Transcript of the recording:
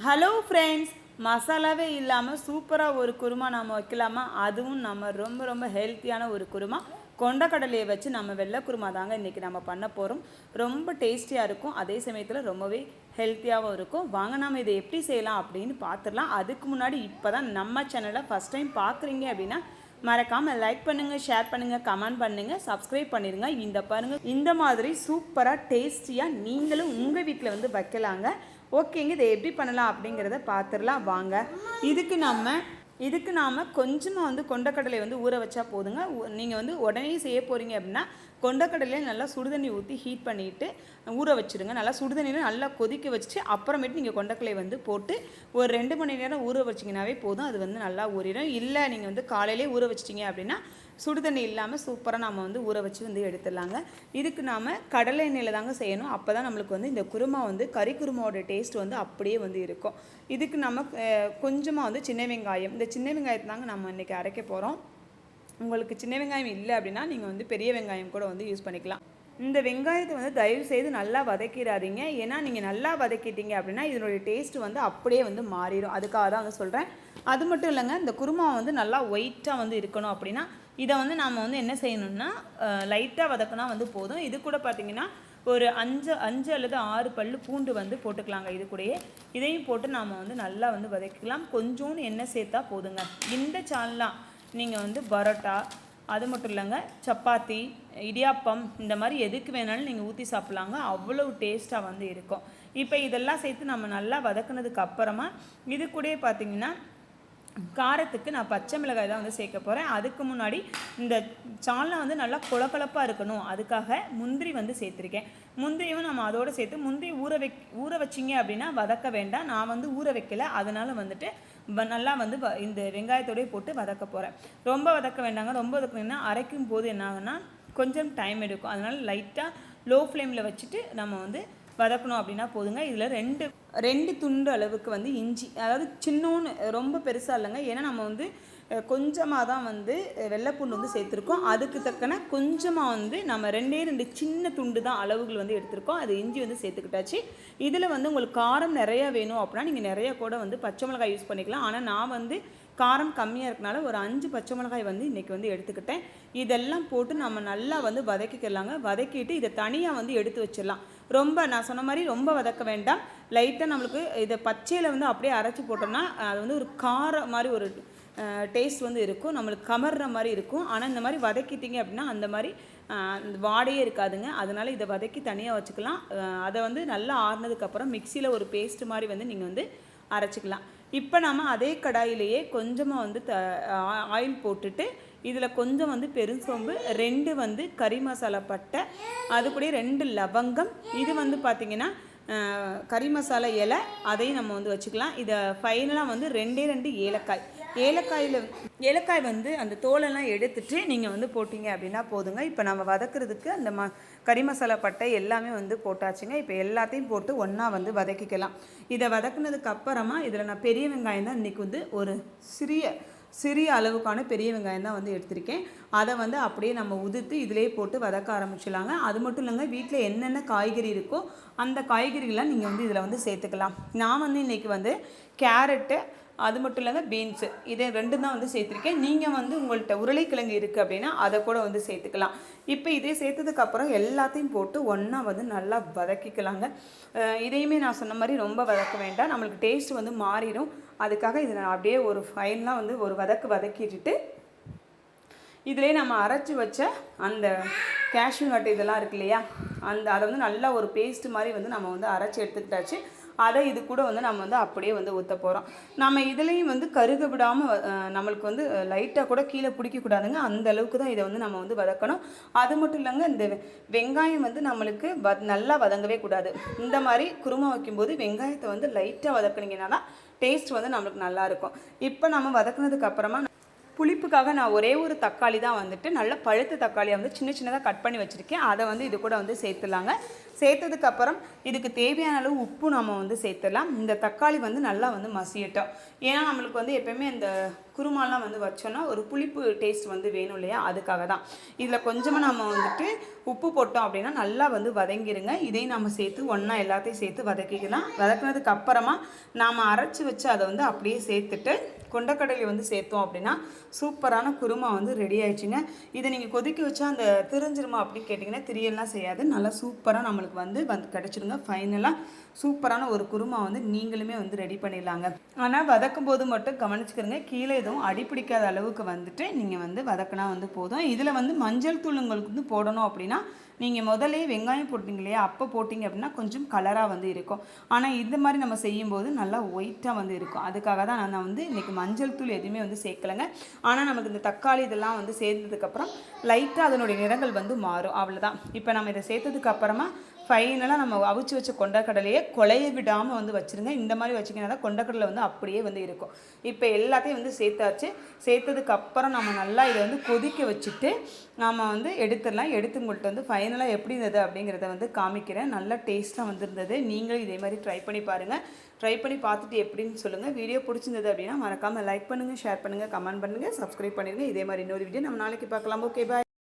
Hello friends, மசாலாவே இல்லாமல் சூப்பராக ஒரு குருமா நம்ம வைக்கலாமா? அதுவும் நம்ம ரொம்ப ரொம்ப ஹெல்த்தியான ஒரு குருமா. கொண்டக்கடலையை வச்சு நம்ம வெள்ளை குருமா தாங்க இன்றைக்கி நம்ம பண்ண போகிறோம். ரொம்ப டேஸ்டியாக இருக்கும், அதே சமயத்தில் ரொம்பவே ஹெல்த்தியாகவும் இருக்கும். வாங்க நாம் இதை எப்படி செய்யலாம் அப்படின்னு பார்த்துடலாம். அதுக்கு முன்னாடி இப்போ தான் நம்ம சேனலை ஃபஸ்ட் டைம் பார்க்குறீங்க அப்படின்னா மறக்காமல் லைக் பண்ணுங்கள், ஷேர் பண்ணுங்கள், கமெண்ட் பண்ணுங்கள், சப்ஸ்கிரைப் பண்ணிடுங்க. இந்த பாருங்கள், இந்த மாதிரி சூப்பராக டேஸ்டியாக நீங்களும் உங்கள் வீட்டில் வந்து வைக்கலாங்க. ஓகேங்க, இதை எப்படி பண்ணலாம் அப்படிங்கிறத பார்த்துடலாம் வாங்க. இதுக்கு நாம் கொஞ்சமாக வந்து கொண்டக்கடலை வந்து ஊற வச்சா போதுங்க. நீங்கள் வந்து உடனே செய்ய போகிறீங்க அப்படின்னா கொண்டக்கடலையை நல்லா சுடுதண்ணி ஊற்றி ஹீட் பண்ணிவிட்டு ஊற வச்சுருங்க. நல்லா சுடுதண்ணியில் நல்லா கொதிக்க வச்சுட்டு அப்புறமேட்டு நீங்கள் கொண்டக்கடலை வந்து போட்டு ஒரு 2 மணி நேரம் ஊற வச்சிங்கனாவே போதும். அது வந்து நல்லா ஊறிடும். இல்லை நீங்கள் வந்து காலையிலே ஊற வச்சிட்டிங்க அப்படின்னா சுடுதண்ணி இல்லாமல் சூப்பராக நம்ம வந்து ஊற வச்சு வந்து எடுத்துடலாங்க. இதுக்கு நாம் கடலை எண்ணெயில் தாங்க செய்யணும். அப்போ தான் நம்மளுக்கு வந்து இந்த குருமா வந்து கறி குருமாவோட டேஸ்ட் வந்து அப்படியே வந்து இருக்கும். இதுக்கு நம்ம கொஞ்சமாக வந்து சின்ன வெங்காயம், இந்த சின்ன வெங்காயத்தை தாங்க நம்ம இன்றைக்கி அரைக்க போகிறோம். உங்களுக்கு சின்ன வெங்காயம் இல்லை அப்படின்னா நீங்கள் வந்து பெரிய வெங்காயம் கூட வந்து யூஸ் பண்ணிக்கலாம். இந்த வெங்காயத்தை வந்து தயவு செய்து நல்லா வதக்கிடாதீங்க. ஏன்னா நீங்கள் நல்லா வதக்கிட்டீங்க அப்படின்னா இதனுடைய டேஸ்ட்டு வந்து அப்படியே வந்து மாறிடும். அதுக்காக தான் வந்து சொல்கிறேன். அது மட்டும் இல்லைங்க, இந்த குருமா வந்து நல்லா ஒயிட்டாக வந்து இருக்கணும் அப்படின்னா இதை வந்து நாம் வந்து என்ன செய்யணும்னா லைட்டாக வதக்கினா வந்து போதும். இது கூட பார்த்திங்கன்னா ஒரு 5 அல்லது 6 பல்லு பூண்டு வந்து போட்டுக்கலாங்க. இது கூடயே இதையும் போட்டு நாம் வந்து நல்லா வந்து வதக்கிக்கலாம். கொஞ்சோன்னு எண்ணெய் சேர்த்தா போதுங்க. இந்த சால்லாம் நீங்கள் வந்து பரோட்டா, அது மட்டும் இல்லைங்க, சப்பாத்தி, இடியாப்பம், இந்த மாதிரி எதுக்கு வேணாலும் நீங்கள் ஊற்றி சாப்பிட்லாங்க. அவ்வளோ டேஸ்ட்டாக வந்து இருக்கும். இப்போ இதெல்லாம் சேர்த்து நம்ம நல்லா வதக்குனதுக்கு அப்புறமா இது கூடயே பார்த்திங்கன்னா காரத்துக்கு நான் பச்சை மிளகாய் தான் வந்து சேர்க்க போகிறேன். அதுக்கு முன்னாடி இந்த சால்னா வந்து நல்லா கொழக்கொழப்பாக இருக்கணும், அதுக்காக முந்திரி வந்து சேர்த்துருக்கேன். முந்திரியும் நம்ம அதோடு சேர்த்து முந்திரி ஊற வச்சிங்க அப்படின்னா வதக்க வேண்டாம். நான் வந்து ஊற வைக்கல, அதனால் வந்துட்டு நல்லா வந்து இந்த வெங்காயத்தோடய போட்டு வதக்க போகிறேன். ரொம்ப வதக்க வேண்டாங்க. ரொம்ப வதக்கினா அரைக்கும் போது என்ன ஆகுன்னா கொஞ்சம் டைம் எடுக்கும். அதனால் லைட்டாக லோ ஃப்ளேமில் வச்சுட்டு நம்ம வந்து வதக்கணும் அப்படின்னா போதுங்க. இதில் ரெண்டு துண்டு அளவுக்கு வந்து இஞ்சி, அதாவது சின்னோன்னு, ரொம்ப பெருசாக இல்லைங்க. ஏன்னா நம்ம வந்து கொஞ்சமாக தான் வந்து வெள்ளைப்பூண்டு வந்து சேர்த்துருக்கோம். அதுக்கு தக்கன கொஞ்சமாக வந்து நம்ம 2 சின்ன துண்டு தான் அளவுகள் வந்து எடுத்திருக்கோம். அது இஞ்சி வந்து சேர்த்துக்கிட்டாச்சு. இதில் வந்து உங்களுக்கு காரம் நிறையா வேணும் அப்படின்னா நீங்கள் நிறையா கூட வந்து பச்சை மிளகாய் யூஸ் பண்ணிக்கலாம். ஆனால் நான் வந்து காரம் கம்மியாக இருக்கனால ஒரு 5 பச்சை மிளகாய் வந்து இன்றைக்கி வந்து எடுத்துக்கிட்டேன். இதெல்லாம் போட்டு நம்ம நல்லா வந்து வதக்கிக்கலாங்க. வதக்கிட்டு இதை தனியாக வந்து எடுத்து வச்சிடலாம். ரொம்ப நான் சொன்ன மாதிரி ரொம்ப வதக்க வேண்டாம். லைட்டாக நம்மளுக்கு இதை பச்சையில் வந்து அப்படியே அரைச்சி போட்டோம்னா அது வந்து ஒரு காரம் மாதிரி ஒரு டேஸ்ட் வந்து இருக்கும், நம்மளுக்கு கமர்ற மாதிரி இருக்கும். ஆனால் இந்த மாதிரி வதக்கிட்டிங்க அப்படின்னா அந்த மாதிரி வாடையே இருக்காதுங்க. அதனால் இதை வதக்கி தனியாக வச்சுக்கலாம். அதை வந்து நல்லா ஆறுனதுக்கப்புறம் மிக்சியில் ஒரு பேஸ்ட் மாதிரி வந்து நீங்கள் வந்து அரைச்சிக்கலாம். இப்போ நம்ம அதே கடாயிலேயே கொஞ்சமாக வந்து ஆயில் போட்டுட்டு இதில் கொஞ்சம் வந்து பெருசோம்பு, 2 வந்து கறி மசாலா பட்டை, அது கூட 2 லவங்கம், இது வந்து பார்த்திங்கன்னா கறி மசாலா இலை, அதையும் நம்ம வந்து வச்சுக்கலாம். இதை ஃபைனலாக வந்து 2 ஏலக்காய். ஏலக்காய் வந்து அந்த தோலெல்லாம் எடுத்துட்டு நீங்கள் வந்து போட்டிங்க அப்படின்னா போதுங்க. இப்போ நம்ம வதக்குறதுக்கு அந்த கறி மசாலா பட்டை எல்லாமே வந்து போட்டாச்சுங்க. இப்போ எல்லாத்தையும் போட்டு ஒன்றா வந்து வதக்கிக்கலாம். இதை வதக்குனதுக்கு அப்புறமா இதில் நான் பெரிய வெங்காயம் தான் இன்றைக்கி வந்து ஒரு சிறிய அளவுக்கான பெரிய வெங்காயம் தான் வந்து எடுத்திருக்கேன். அதை வந்து அப்படியே நம்ம உதிர்த்து இதிலே போட்டு வதக்க ஆரம்பிச்சிடலாங்க. அது மட்டும் இல்லைங்க, வீட்டில் என்னென்ன காய்கறி இருக்கோ அந்த காய்கறிகள்லாம் நீங்கள் வந்து இதில் வந்து சேர்த்துக்கலாம். நான் வந்து இன்றைக்கி வந்து கேரட்டு, அது மட்டும் இல்லைங்க பீன்ஸு, இதை 2 தான் வந்து சேர்த்துருக்கேன். நீங்கள் வந்து உங்கள்கிட்ட உருளைக்கிழங்கு இருக்குது அப்படின்னா அதை கூட வந்து சேர்த்துக்கலாம். இப்போ இதே சேர்த்ததுக்கப்புறம் எல்லாத்தையும் போட்டு ஒன்றா வந்து நல்லா வதக்கிக்கலாங்க. இதையுமே நான் சொன்ன மாதிரி ரொம்ப வதக்க வேண்டாம், நம்மளுக்கு டேஸ்ட் வந்து மாறிடும். அதுக்காக இதை நான் அப்படியே ஒரு ஃபைனலாக வந்து ஒரு வதக்கிட்டுட்டு இதிலே நம்ம அரைச்சி வச்ச அந்த கேஷ்யூ நட் இதெல்லாம் இருக்கு இல்லையா, அதை வந்து நல்லா ஒரு பேஸ்ட்டு மாதிரி வந்து நம்ம வந்து அரைச்சி எடுத்துக்கிட்டாச்சு. அதை இது கூட வந்து நம்ம வந்து அப்படியே வந்து ஊற்ற போகிறோம். நம்ம இதுலேயும் வந்து கருக விடாமல் நம்மளுக்கு வந்து லைட்டாக கூட கீழே பிடிக்கக்கூடாதுங்க. அந்த அளவுக்கு தான் இதை வந்து நம்ம வந்து வதக்கணும். அது மட்டும் இல்லைங்க, இந்த வெங்காயம் வந்து நம்மளுக்கு நல்லா வதங்கவே கூடாது. இந்த மாதிரி குருமா வைக்கும்போது வெங்காயத்தை வந்து லைட்டாக வதக்குனீங்கன்னா தான் டேஸ்ட் வந்து நம்மளுக்கு நல்லாயிருக்கும். இப்போ நம்ம வதக்குனதுக்கு அப்புறமா புளிப்புக்காக நான் ஒரே ஒரு தக்காளி தான் வந்துட்டு நல்ல பழுத்த தக்காளியை வந்து சின்னதாக கட் பண்ணி வச்சுருக்கேன். அதை வந்து இது கூட வந்து சேர்த்துலாங்க. சேர்த்ததுக்கப்புறம் இதுக்கு தேவையான அளவு உப்பு நம்ம வந்து சேர்த்துடலாம். இந்த தக்காளி வந்து நல்லா வந்து மசியட்டும். ஏன்னா நம்மளுக்கு வந்து எப்போயுமே இந்த குருமாலாம் வந்து வச்சோன்னா ஒரு புளிப்பு டேஸ்ட் வந்து வேணும் இல்லையா, அதுக்காக தான். இதில் கொஞ்சமாக நம்ம வந்துட்டு உப்பு போட்டோம் அப்படின்னா நல்லா வந்து வதங்கிடுங்க. இதையும் நம்ம சேர்த்து ஒன்றா எல்லாத்தையும் சேர்த்து வதக்கிக்கலாம். வதக்கினதுக்கு அப்புறமா நாம் அரைச்சி வச்சு அதை வந்து அப்படியே சேர்த்துட்டு கொண்டக்கடலை வந்து சேர்த்தோம் அப்படின்னா சூப்பரான குருமா வந்து ரெடி ஆயிடுச்சுங்க. இதை நீங்கள் கொதிக்க வச்சா அந்த திரிஞ்சிருமா அப்படின்னு கேட்டிங்கன்னா திரியெல்லாம் செய்யாது. நல்லா சூப்பராக நம்மளுக்கு வந்து கிடச்சிடுங்க. ஃபைனலாக சூப்பரான ஒரு குருமா வந்து நீங்களுமே வந்து ரெடி பண்ணிடலாங்க. ஆனால் வதக்கும் போது மட்டும் கவனிச்சுக்கிறங்க, கீழே எதுவும் அடிப்பிடிக்காத அளவுக்கு வந்துட்டு நீங்கள் வந்து வதக்கினா வந்து போதும். இதில் வந்து மஞ்சள் தூள் உங்களுக்கு வந்து போடணும் அப்படின்னா நீங்கள் முதலே வெங்காயம் போட்டிங்க இல்லையா, அப்போ போட்டிங்க அப்படின்னா கொஞ்சம் கலராக வந்து இருக்கும். ஆனால் இந்த மாதிரி நம்ம செய்யும்போது நல்லா ஒயிட்டாக வந்து இருக்கும். அதுக்காக தான் நான் வந்து இன்றைக்கி மஞ்சள் தூள் எதுவுமே வந்து சேர்க்கலைங்க. ஆனால் நமக்கு இந்த தக்காளி இதெல்லாம் வந்து சேர்த்ததுக்கப்புறம் லைட்டாக அதனுடைய நிறங்கள் வந்து மாறும், அவ்வளோதான். இப்போ நம்ம இதை சேர்த்ததுக்கப்புறமா ஃபைனலாக நம்ம அவிச்சு வச்ச கொண்டக்கடலையே கொலைய விடாமல் வந்து வச்சுருங்க. இந்த மாதிரி வச்சிங்கன்னா தான் கொண்டக்கடலை வந்து அப்படியே வந்து இருக்கும். இப்போ எல்லாத்தையும் வந்து சேர்த்தாச்சு. சேர்த்ததுக்கப்புறம் நம்ம நல்லா இதை வந்து கொதிக்க வச்சுட்டு நாம் வந்து எடுத்துடலாம். எடுத்து உங்கள்கிட்ட வந்து ஃபைனலாக எப்படி இருந்தது அப்படிங்கிறத வந்து காமிக்கிறேன். நல்லா டேஸ்ட்டாக வந்துருந்தது. நீங்களும் இதே மாதிரி ட்ரை பண்ணி பாருங்கள். ட்ரை பண்ணி பார்த்துட்டு எப்படின்னு சொல்லுங்கள். வீடியோ பிடிச்சிருந்தது அப்படின்னா மறக்காமல் லைக் பண்ணுங்கள், ஷேர் பண்ணுங்கள், கமெண்ட் பண்ணுங்கள், சப்ஸ்கிரைப் பண்ணிடுங்க. இதே மாதிரி இன்னொரு வீடியோ நம்ம நாளைக்கு பார்க்கலாம். ஓகே, பாய்.